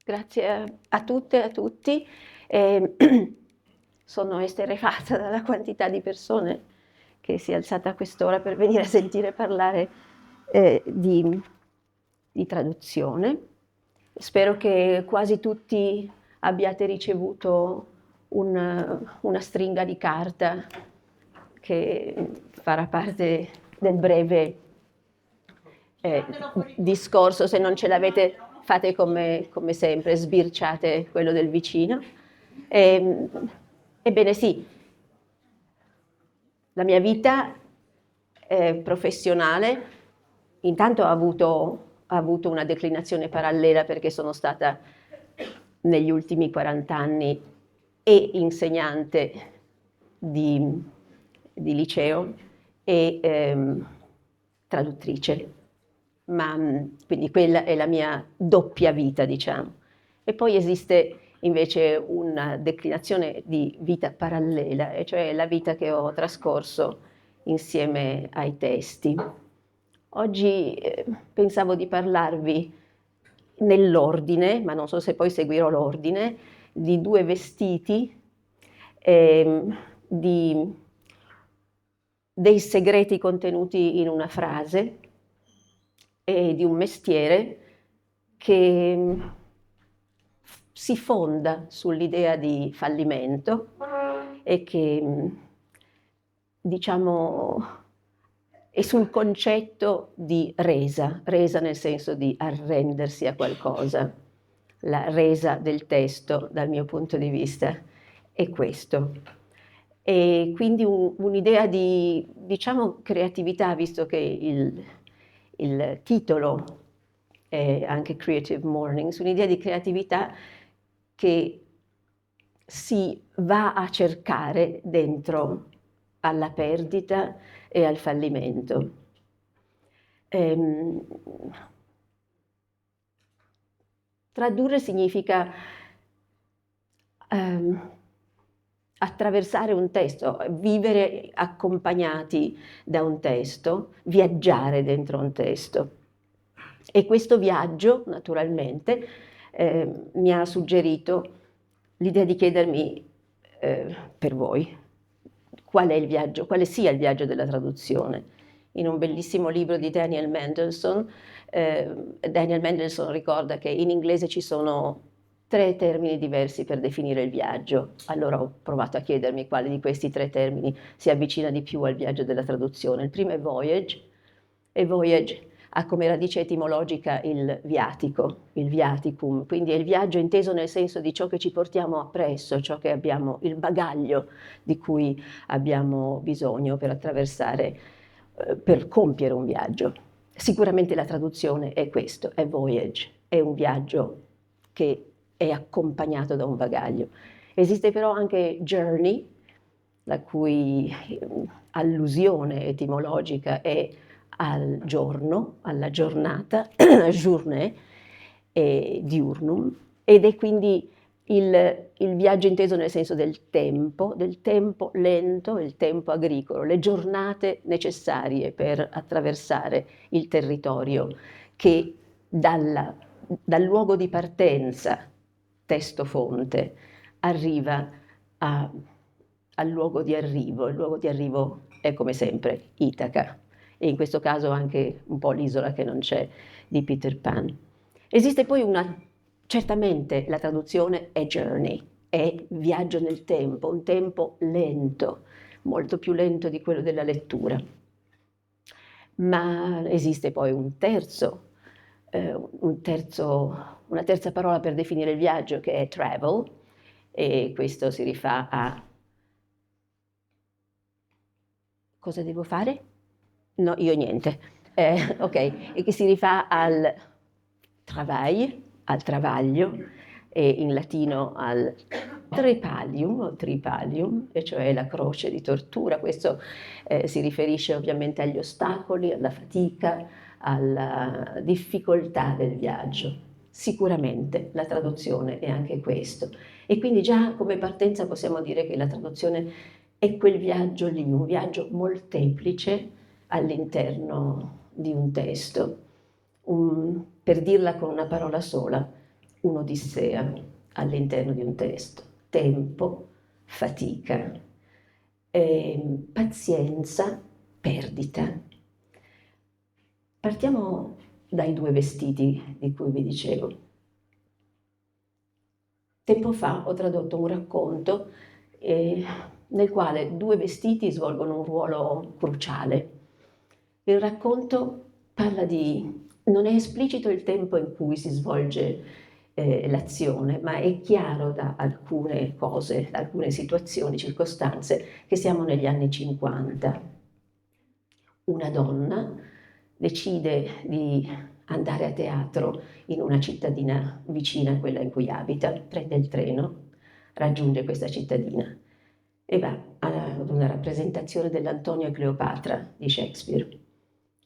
Grazie a tutte e a tutti. Eh, sono esterrefatta dalla quantità di persone che si è alzata a quest'ora per venire a sentire parlare di traduzione. Spero che quasi tutti abbiate ricevuto una stringa di carta che farà parte del breve discorso. Se non ce l'avete, fate come sempre, sbirciate quello del vicino. Ebbene sì, la mia vita professionale intanto ha avuto una declinazione parallela, perché sono stata negli ultimi 40 anni e insegnante di liceo e traduttrice. Quindi quella è la mia doppia vita, diciamo. E poi esiste invece una declinazione di vita parallela, e cioè la vita che ho trascorso insieme ai testi. Oggi pensavo di parlarvi nell'ordine, ma non so se poi seguirò l'ordine, di due vestiti, dei segreti contenuti in una frase e di un mestiere che si fonda sull'idea di fallimento e che, diciamo, è sul concetto di resa nel senso di arrendersi a qualcosa. La resa del testo, dal mio punto di vista, è questo. E quindi un'idea di, diciamo, creatività, visto che il titolo è anche Creative Mornings, un'idea di creatività che si va a cercare dentro alla perdita e al fallimento. Tradurre significa attraversare un testo, vivere accompagnati da un testo, viaggiare dentro un testo. E questo viaggio, naturalmente, mi ha suggerito l'idea di chiedermi per voi qual è il viaggio, quale sia il viaggio della traduzione. In un bellissimo libro di Daniel Mendelssohn ricorda che in inglese ci sono 3 termini diversi per definire il viaggio. Allora ho provato a chiedermi quale di questi 3 termini si avvicina di più al viaggio della traduzione. Il primo è voyage, e voyage ha come radice etimologica il viatico, il viaticum, quindi è il viaggio inteso nel senso di ciò che ci portiamo appresso, ciò che abbiamo, il bagaglio di cui abbiamo bisogno per attraversare, per compiere un viaggio. Sicuramente la traduzione è questo, è voyage, è un viaggio che è accompagnato da un bagaglio. Esiste però anche journey, la cui allusione etimologica è al giorno, alla giornata, journée e diurnum, ed è quindi il viaggio inteso nel senso del tempo lento, il tempo agricolo, le giornate necessarie per attraversare il territorio che dal luogo di partenza, testo fonte, arriva al luogo di arrivo. Il luogo di arrivo è come sempre Itaca, e in questo caso anche un po' l'isola che non c'è di Peter Pan. Esiste poi certamente la traduzione è journey, è viaggio nel tempo, un tempo lento, molto più lento di quello della lettura. Ma esiste poi una terza parola per definire il viaggio, che è travel, e questo si rifà a... Cosa devo fare? No, io niente. Ok, e che si rifà al travail, al travaglio, e in latino al trepalium o tripalium, e cioè la croce di tortura. Questo si riferisce ovviamente agli ostacoli, alla fatica, alla difficoltà del viaggio. Sicuramente la traduzione è anche questo. E quindi già come partenza possiamo dire che la traduzione è quel viaggio lì, un viaggio molteplice all'interno di un testo. Per dirla con una parola sola, un'odissea all'interno di un testo. Tempo, fatica, pazienza, perdita. Partiamo dai 2 vestiti di cui vi dicevo. Tempo fa ho tradotto un racconto nel quale 2 vestiti svolgono un ruolo cruciale. Il racconto parla di... non è esplicito il tempo in cui si svolge l'azione, ma è chiaro da alcune cose, da alcune situazioni, circostanze, che siamo negli anni 50. Una donna decide di andare a teatro in una cittadina vicina a quella in cui abita, prende il treno, raggiunge questa cittadina e va ad una rappresentazione dell'Antonio e Cleopatra di Shakespeare.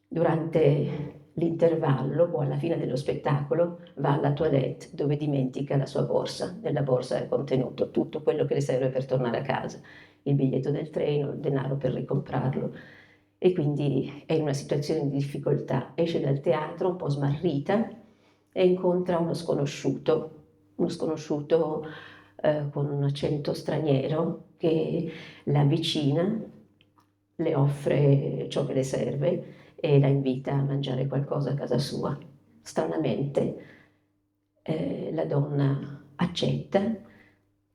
Durante l'intervallo o alla fine dello spettacolo va alla toilette dove dimentica la sua borsa. Nella borsa è contenuto tutto quello che le serve per tornare a casa, il biglietto del treno, il denaro per ricomprarlo, e quindi è in una situazione di difficoltà. Esce dal teatro un po' smarrita e incontra uno sconosciuto con un accento straniero che la avvicina, le offre ciò che le serve e la invita a mangiare qualcosa a casa sua. Stranamente la donna accetta,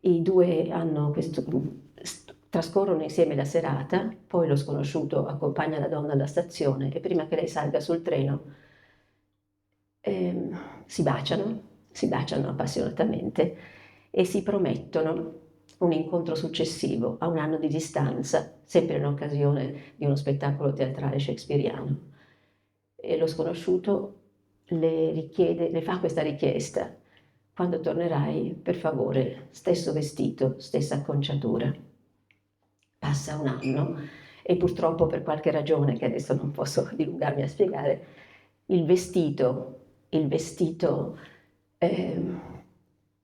i due trascorrono insieme la serata, poi lo sconosciuto accompagna la donna alla stazione e prima che lei salga sul treno si baciano appassionatamente e si promettono un incontro successivo a 1 anno di distanza, sempre in occasione di uno spettacolo teatrale shakespeariano. E lo sconosciuto le fa questa richiesta: quando tornerai, per favore, stesso vestito, stessa acconciatura. Passa 1 anno e purtroppo, per qualche ragione che adesso non posso dilungarmi a spiegare, il vestito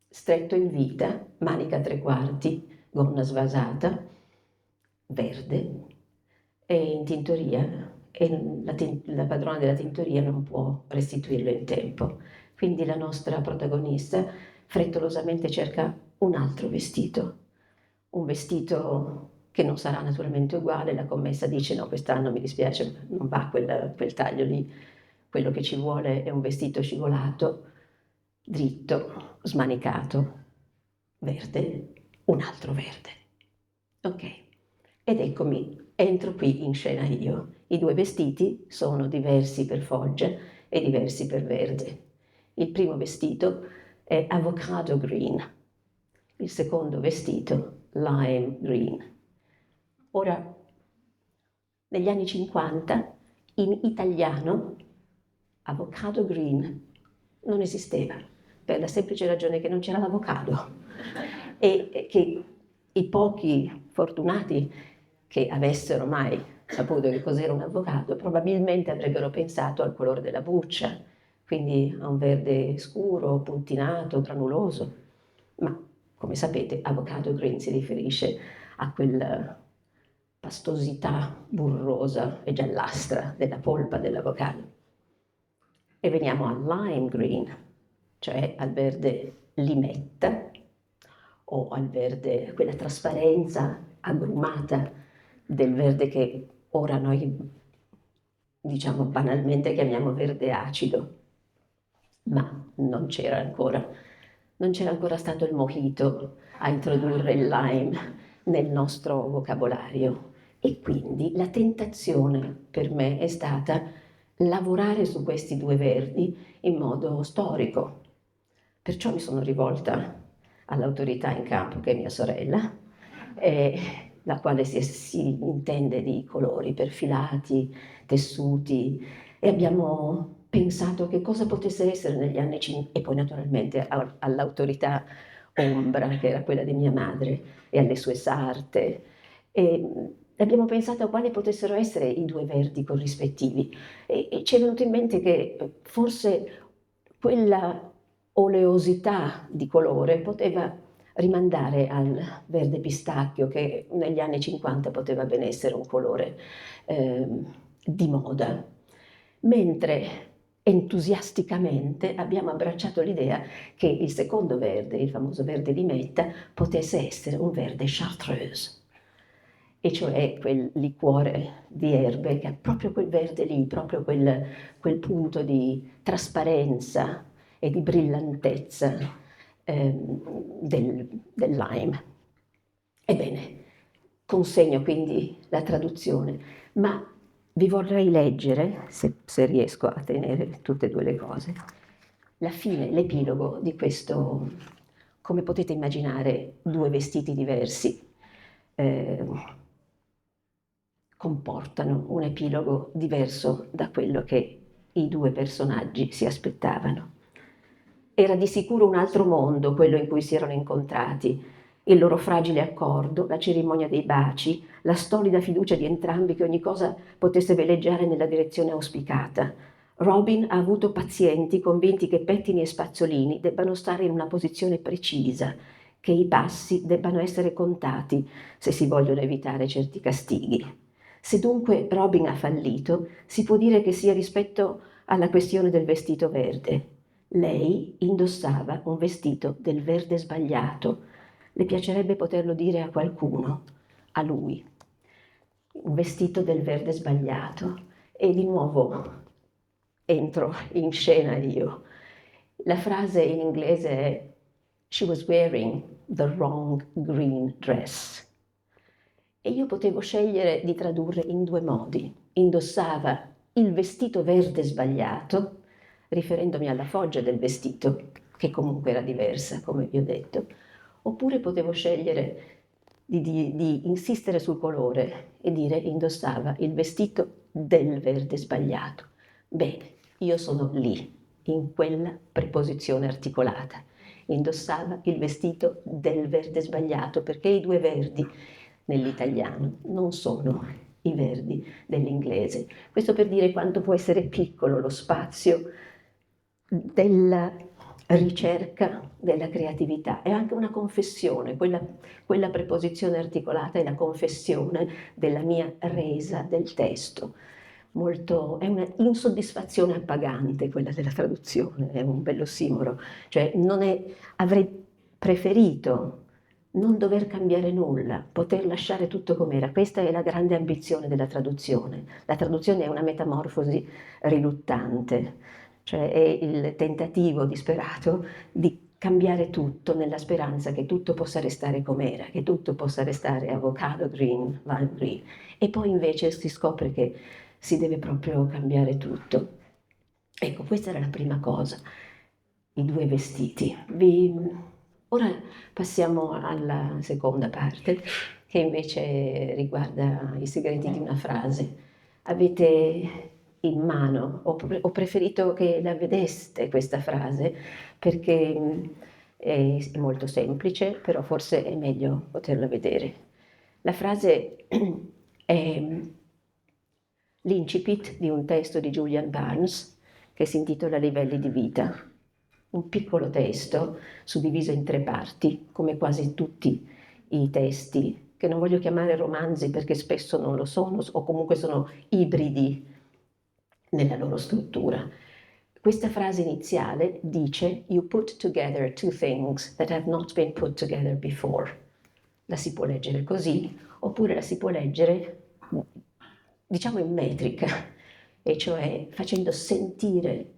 stretto in vita, manica a 3/4, gonna svasata, verde, e in tintoria, e la padrona della tintoria non può restituirlo in tempo. Quindi la nostra protagonista frettolosamente cerca un altro vestito, un vestito che non sarà naturalmente uguale. La commessa dice: no, quest'anno mi dispiace, non va quel taglio lì, quello che ci vuole è un vestito scivolato, dritto, smanicato, verde, un altro verde. Ok, ed eccomi, entro qui in scena io. I 2 vestiti sono diversi per foggia e diversi per verde. Il primo vestito è avocado green, il secondo vestito lime green. Ora, negli anni 50, in italiano, avocado green non esisteva, per la semplice ragione che non c'era l'avocado e che i pochi fortunati che avessero mai saputo che cos'era un avocado probabilmente avrebbero pensato al colore della buccia, quindi a un verde scuro, puntinato, granuloso, ma come sapete avocado green si riferisce a quella pastosità burrosa e giallastra della polpa dell'avocado. E veniamo al lime green, cioè al verde limetta o al verde, quella trasparenza agrumata del verde che ora noi diciamo banalmente chiamiamo verde acido, ma non c'era ancora stato il mojito a introdurre il lime nel nostro vocabolario. E quindi la tentazione per me è stata lavorare su questi 2 verdi in modo storico. Perciò mi sono rivolta all'autorità in campo, che è mia sorella, la quale si intende di colori perfilati, tessuti, e abbiamo pensato che cosa potesse essere negli anni 50, e poi naturalmente all'autorità ombra, che era quella di mia madre, e alle sue sarte. E abbiamo pensato a quali potessero essere i 2 verdi corrispettivi e ci è venuto in mente che forse quella oleosità di colore poteva rimandare al verde pistacchio, che negli anni 50 poteva ben essere un colore di moda, mentre entusiasticamente abbiamo abbracciato l'idea che il secondo verde, il famoso verde limetta, potesse essere un verde chartreuse, e cioè quel liquore di erbe che ha proprio quel verde lì, proprio quel punto di trasparenza e di brillantezza del lime. Ebbene, consegno quindi la traduzione, ma vi vorrei leggere, se riesco a tenere tutte e due le cose, la fine, l'epilogo di questo, come potete immaginare, due vestiti diversi comportano un epilogo diverso da quello che i due personaggi si aspettavano. Era di sicuro un altro mondo quello in cui si erano incontrati, il loro fragile accordo, la cerimonia dei baci, la stolida fiducia di entrambi che ogni cosa potesse veleggiare nella direzione auspicata. Robin ha avuto pazienti convinti che pettini e spazzolini debbano stare in una posizione precisa, che i passi debbano essere contati se si vogliono evitare certi castighi. Se dunque Robin ha fallito, si può dire che sia rispetto alla questione del vestito verde. Lei indossava un vestito del verde sbagliato. Le piacerebbe poterlo dire a qualcuno, a lui. Un vestito del verde sbagliato. E di nuovo entro in scena io. La frase in inglese è "She was wearing the wrong green dress". E io potevo scegliere di tradurre in due modi. Indossava il vestito verde sbagliato, riferendomi alla foggia del vestito, che comunque era diversa, come vi ho detto, oppure potevo scegliere di insistere sul colore e dire indossava il vestito del verde sbagliato. Bene, io sono lì, in quella preposizione articolata. Indossava il vestito del verde sbagliato, perché i due verdi nell'italiano non sono i verdi dell'inglese. Questo per dire quanto può essere piccolo lo spazio della ricerca della creatività. È anche una confessione, quella preposizione articolata è la confessione della mia resa del testo. È una insoddisfazione appagante quella della traduzione, è un bell'ossimoro, cioè avrei preferito non dover cambiare nulla, poter lasciare tutto com'era. Questa è la grande ambizione della traduzione. La traduzione è una metamorfosi riluttante, cioè è il tentativo disperato di cambiare tutto nella speranza che tutto possa restare com'era, che tutto possa restare avocado green, lime green. E poi invece si scopre che si deve proprio cambiare tutto. Ecco, questa era la prima cosa, i due vestiti. Ora passiamo alla seconda parte, che invece riguarda i segreti di una frase. Avete in mano, ho preferito che la vedeste questa frase, perché è molto semplice, però forse è meglio poterla vedere. La frase è l'incipit di un testo di Julian Barnes che si intitola Livelli di vita. Un piccolo testo suddiviso in tre parti, come quasi tutti i testi, che non voglio chiamare romanzi perché spesso non lo sono, o comunque sono ibridi nella loro struttura. Questa frase iniziale dice "You put together two things that have not been put together before". La si può leggere così, oppure la si può leggere, diciamo, in metrica, e cioè facendo sentire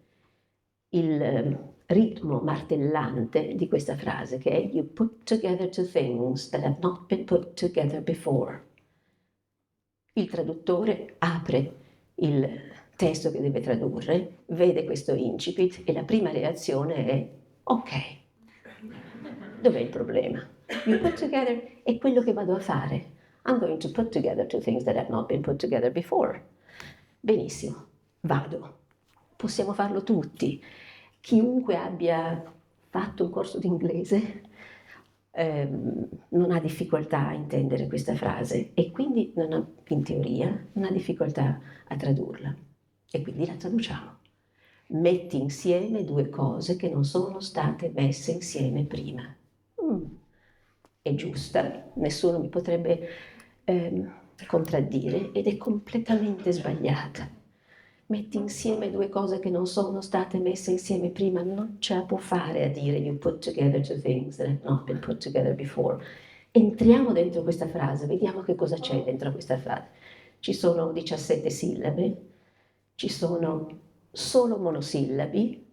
il ritmo martellante di questa frase, che è "You put together two things that have not been put together before". Il traduttore apre il testo che deve tradurre, vede questo incipit e la prima reazione è ok, dov'è il problema? You put together è quello che vado a fare. I'm going to put together two things that have not been put together before. Benissimo, vado. Possiamo farlo tutti. Chiunque abbia fatto un corso di inglese non ha difficoltà a intendere questa frase e quindi in teoria non ha difficoltà a tradurla. E quindi la traduciamo. Metti insieme due cose che non sono state messe insieme prima. È giusta, nessuno mi potrebbe contraddire ed è completamente sbagliata. Metti insieme due cose che non sono state messe insieme prima, non ce la può fare a dire you put together two things that have not been put together before. Entriamo dentro questa frase, vediamo che cosa c'è dentro questa frase. Ci sono 17 sillabe, ci sono solo monosillabi,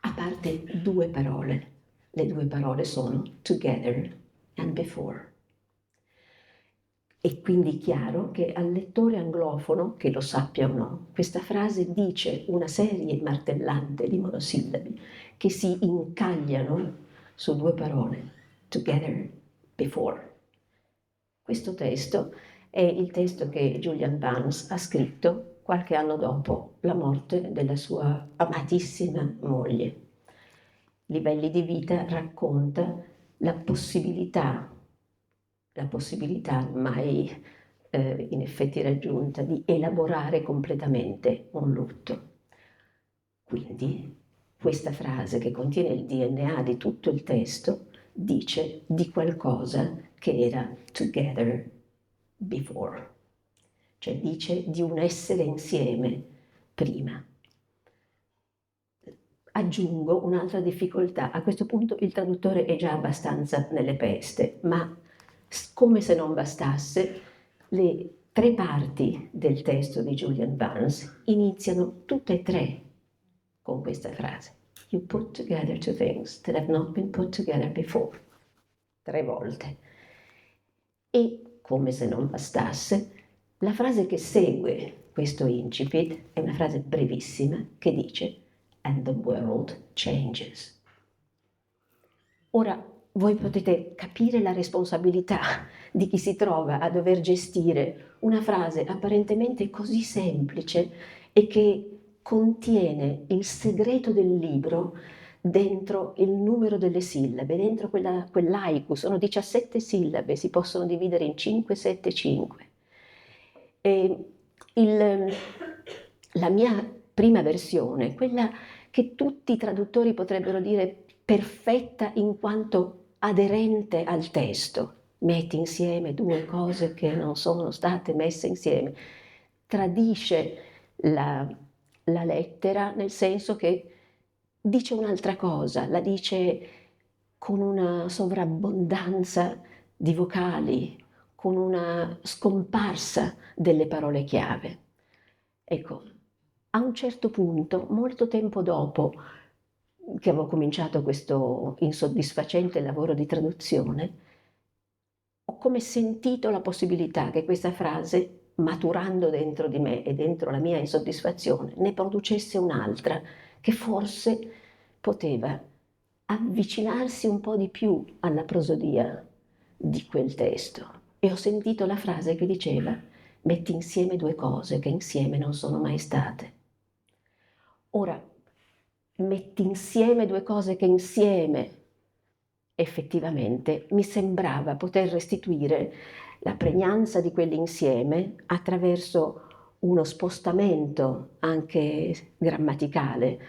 a parte due parole. Le due parole sono together and before. È quindi chiaro che al lettore anglofono, che lo sappia o no, questa frase dice una serie martellante di monosillabi che si incagliano su due parole, together, before. Questo testo è il testo che Julian Barnes ha scritto qualche anno dopo la morte della sua amatissima moglie. Livelli di vita racconta la possibilità mai in effetti raggiunta di elaborare completamente un lutto. Quindi questa frase, che contiene il DNA di tutto il testo, dice di qualcosa che era together before, cioè dice di un essere insieme prima. Aggiungo un'altra difficoltà: a questo punto il traduttore è già abbastanza nelle peste, ma come se non bastasse, le tre parti del testo di Julian Barnes iniziano tutte e tre con questa frase. You put together two things that have not been put together before. 3 volte. E, come se non bastasse, la frase che segue questo incipit è una frase brevissima che dice "and the world changes". Ora, voi potete capire la responsabilità di chi si trova a dover gestire una frase apparentemente così semplice e che contiene il segreto del libro dentro il numero delle sillabe, dentro quell'haiku. Sono 17 sillabe, si possono dividere in 5, 7, 5. La mia prima versione, quella che tutti i traduttori potrebbero dire perfetta in quanto aderente al testo, metti insieme due cose che non sono state messe insieme, tradisce la lettera, nel senso che dice un'altra cosa, la dice con una sovrabbondanza di vocali, con una scomparsa delle parole chiave. Ecco, a un certo punto, molto tempo dopo che avevo cominciato questo insoddisfacente lavoro di traduzione, ho come sentito la possibilità che questa frase, maturando dentro di me e dentro la mia insoddisfazione, ne producesse un'altra che forse poteva avvicinarsi un po' di più alla prosodia di quel testo. E ho sentito la frase che diceva: metti insieme due cose che insieme non sono mai state. Ora, metti insieme due cose che insieme effettivamente mi sembrava poter restituire la pregnanza di quell'insieme attraverso uno spostamento anche grammaticale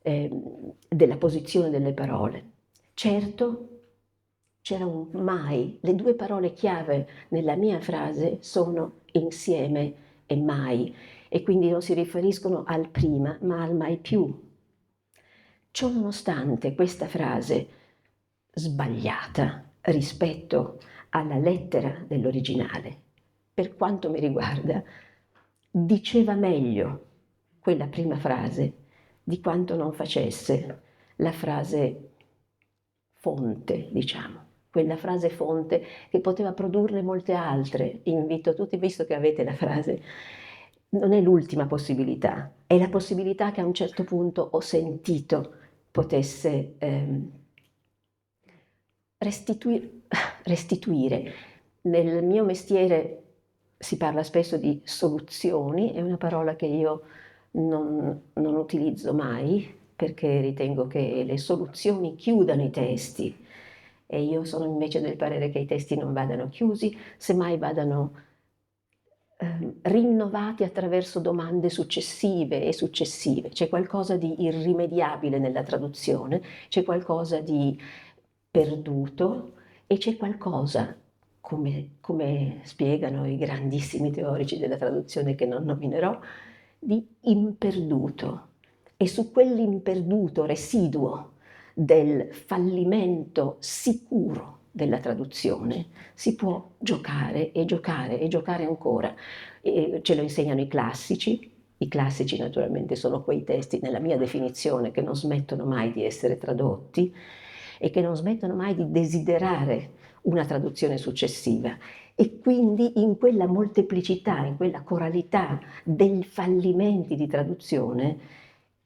della posizione delle parole. Certo, c'era un mai. Le due parole chiave nella mia frase sono insieme e mai, e quindi non si riferiscono al prima, ma al mai più. Ciò nonostante, questa frase sbagliata rispetto alla lettera dell'originale, per quanto mi riguarda, diceva meglio quella prima frase di quanto non facesse la frase fonte, diciamo. Quella frase fonte che poteva produrre molte altre. Invito tutti, visto che avete la frase, non è l'ultima possibilità, è la possibilità che a un certo punto ho sentito potesse restituire. Nel mio mestiere si parla spesso di soluzioni, è una parola che io non utilizzo mai, perché ritengo che le soluzioni chiudano i testi, e io sono invece del parere che i testi non vadano chiusi, semmai vadano rinnovati attraverso domande successive e successive. C'è qualcosa di irrimediabile nella traduzione, c'è qualcosa di perduto e c'è qualcosa, come spiegano i grandissimi teorici della traduzione che non nominerò, di imperduto. E su quell'imperduto residuo del fallimento sicuro della traduzione si può giocare e giocare e giocare ancora. E ce lo insegnano i classici. I classici naturalmente sono quei testi, nella mia definizione, che non smettono mai di essere tradotti e che non smettono mai di desiderare una traduzione successiva. E quindi in quella molteplicità, in quella coralità dei fallimenti di traduzione,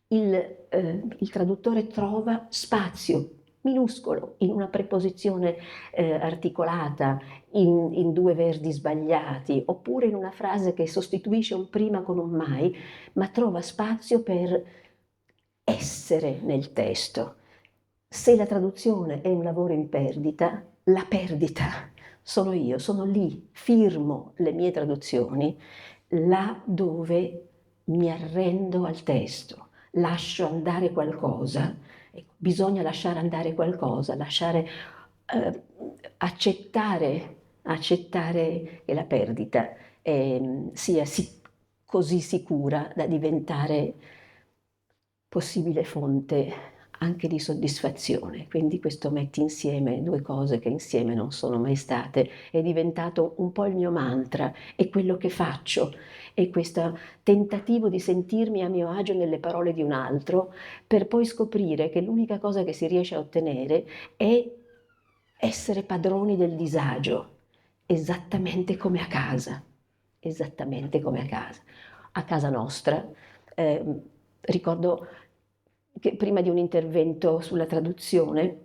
il traduttore trova spazio minuscolo in una preposizione articolata, in due verbi sbagliati, oppure in una frase che sostituisce un prima con un mai, ma trova spazio per essere nel testo. Se la traduzione è un lavoro in perdita, la perdita sono io, sono lì, firmo le mie traduzioni, là dove mi arrendo al testo, lascio andare qualcosa. Bisogna lasciare andare qualcosa, accettare che la perdita sia così sicura da diventare possibile fonte anche di soddisfazione. Quindi questo mette insieme due cose che insieme non sono mai state, è diventato un po' il mio mantra, è quello che faccio, è questo tentativo di sentirmi a mio agio nelle parole di un altro, per poi scoprire che l'unica cosa che si riesce a ottenere è essere padroni del disagio, esattamente come a casa, esattamente come a casa. A casa nostra, ricordo che prima di un intervento sulla traduzione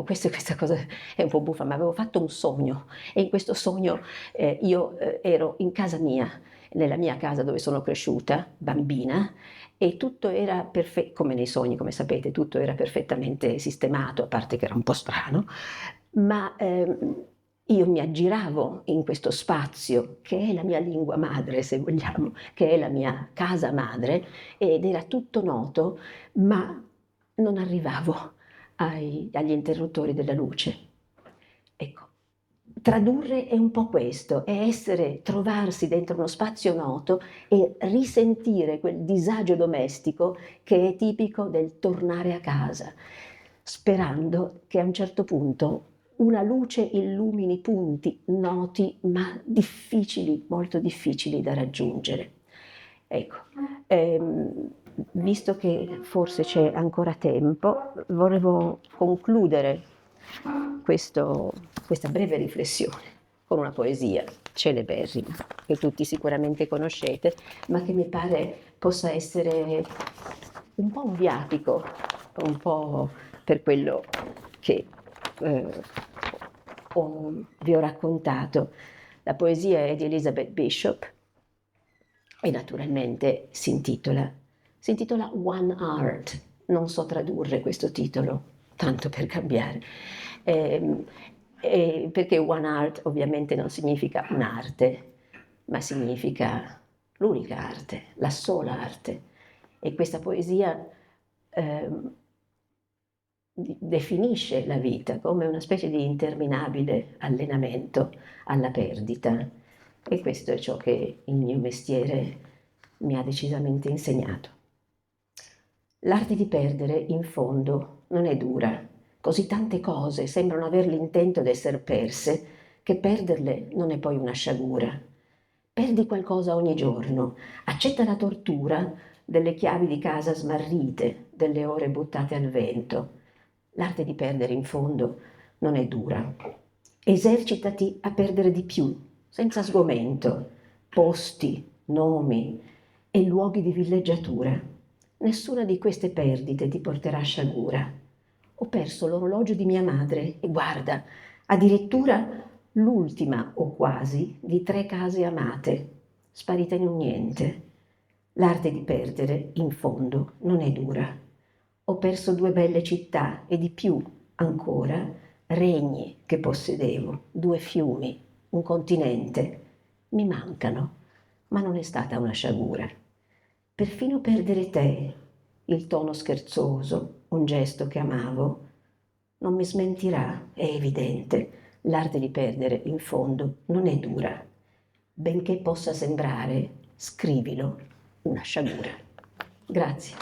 questa cosa è un po' buffa, ma avevo fatto un sogno e in questo sogno io ero in casa mia, nella mia casa dove sono cresciuta, bambina, e tutto era perfetto, come nei sogni, come sapete, tutto era perfettamente sistemato, a parte che era un po' strano, ma io mi aggiravo in questo spazio che è la mia lingua madre, se vogliamo, che è la mia casa madre, ed era tutto noto, ma non arrivavo agli interruttori della luce. Ecco, tradurre è un po' questo, è trovarsi dentro uno spazio noto e risentire quel disagio domestico che è tipico del tornare a casa, sperando che a un certo punto una luce illumini punti noti ma difficili, molto difficili da raggiungere. Ecco, visto che forse c'è ancora tempo, volevo concludere questa breve riflessione con una poesia celeberrima che tutti sicuramente conoscete, ma che mi pare possa essere un po' un viatico, un po' per quello che vi ho raccontato. La poesia è di Elizabeth Bishop e naturalmente si intitola One Art. Non so tradurre questo titolo, tanto per cambiare. Perché One Art ovviamente non significa un'arte, ma significa l'unica arte, la sola arte. E questa poesia definisce la vita come una specie di interminabile allenamento alla perdita. E questo è ciò che il mio mestiere mi ha decisamente insegnato. L'arte di perdere, in fondo, non è dura. Così tante cose sembrano aver l'intento d'esser perse, che perderle non è poi una sciagura. Perdi qualcosa ogni giorno, accetta la tortura delle chiavi di casa smarrite, delle ore buttate al vento. L'arte di perdere, in fondo, non è dura. Esercitati a perdere di più, senza sgomento, posti, nomi e luoghi di villeggiatura. Nessuna di queste perdite ti porterà sciagura. Ho perso l'orologio di mia madre e guarda, addirittura l'ultima o quasi di 3 case amate, sparita in un niente. L'arte di perdere, in fondo, non è dura. Ho perso 2 belle città e di più, ancora, regni che possedevo, 2 fiumi, un continente. Mi mancano, ma non è stata una sciagura. Perfino perdere te, il tono scherzoso, un gesto che amavo, non mi smentirà, è evidente. L'arte di perdere, in fondo, non è dura. benché possa sembrare, scrivilo, una sciagura. Grazie.